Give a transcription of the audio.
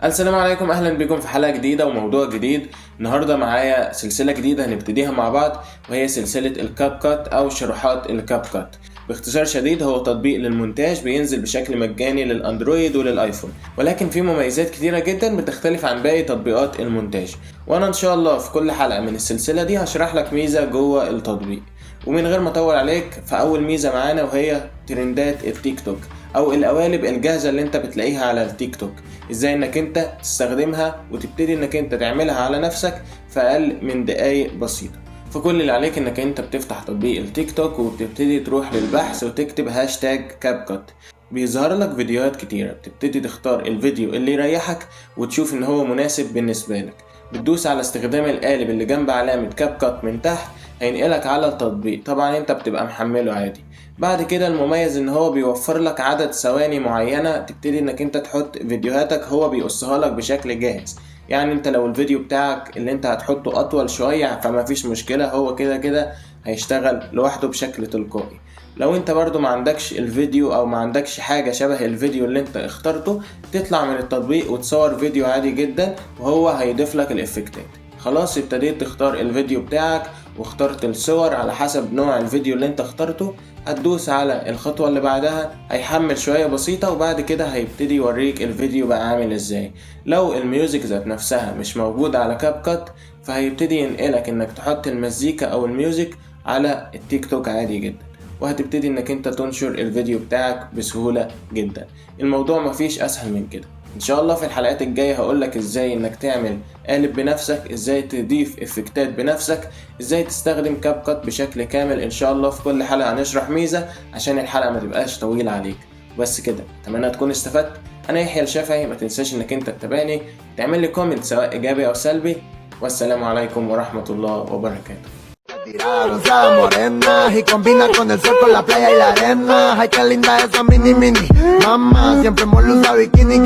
السلام عليكم، اهلا بكم في حلقة جديدة وموضوع جديد. النهاردة معايا سلسلة جديدة هنبتديها مع بعض، وهي سلسلة الكاب كات او شروحات الكاب كات. باختصار شديد هو تطبيق للمونتاج بينزل بشكل مجاني للاندرويد وللايفون، ولكن فيه مميزات كتيرة جدا بتختلف عن باقي تطبيقات المونتاج. وانا ان شاء الله في كل حلقة من السلسلة دي هشرح لك ميزة جوه التطبيق. ومن غير ما اطول عليك، فاول ميزة معانا وهي ترندات التيك توك او القوالب الجاهزة اللي انت بتلاقيها على التيك توك. ازاي انك انت تستخدمها وتبتدي انك انت تعملها على نفسك في اقل من دقايق بسيطة. فكل اللي عليك انك انت بتفتح تطبيق التيك توك وبتبتدي تروح للبحث وتكتب هاشتاج كاب كات. بيظهر لك فيديوهات كتيرة، بتبتدي تختار الفيديو اللي يريحك وتشوف ان هو مناسب بالنسبة لك. بتدوس على استخدام القالب اللي جنب علامة كاب كات من تحت، هينقلك على التطبيق. طبعا انت بتبقى محمله عادي. بعد كده المميز ان هو بيوفر لك عدد ثواني معينة تبتدي انك انت تحط فيديوهاتك، هو بيقصها لك بشكل جاهز. يعني انت لو الفيديو بتاعك اللي انت هتحطه اطول شوية فما فيش مشكلة، هو كده كده هيشتغل لوحده بشكل تلقائي. لو انت برضو ما عندكش الفيديو او ما عندكش حاجة شبه الفيديو اللي انت اخترته، تطلع من التطبيق وتصور فيديو عادي جدا وهو هيضيف لك الافكتات. خلاص ابتديت تختار الفيديو بتاعك واخترت الصور على حسب نوع الفيديو اللي انت اخترته. هتدوس على الخطوة اللي بعدها، هيحمل شوية بسيطة وبعد كده هيبتدي يوريك الفيديو بقى عامل ازاي. لو الميوزك ذات نفسها مش موجودة على كاب كات، فهيبتدي ينقلك انك تحط المزيكا او الميوزك على التيك توك عادي جدا، وهتبتدي انك انت تنشر الفيديو بتاعك بسهولة جدا. الموضوع مفيش اسهل من كده. ان شاء الله في الحلقات الجاية هقولك ازاي انك تعمل قالب بنفسك، ازاي تضيف افكتات بنفسك، ازاي تستخدم كاب كات بشكل كامل. ان شاء الله في كل حلقة هنشرح ميزة عشان الحلقة ما تبقاش طويلة عليك. بس كده، اتمنى تكون استفدت. انا يحيى الشافعي، ما تنساش انك انت تتابعني، تعمل لي كومنت سواء ايجابي او سلبي. والسلام عليكم ورحمة الله وبركاته. Tirada bronceada morena y combina con el sol, con la playa y la arena. Ay, qué linda esa mini mini. Mamá siempre hemos usado bikini,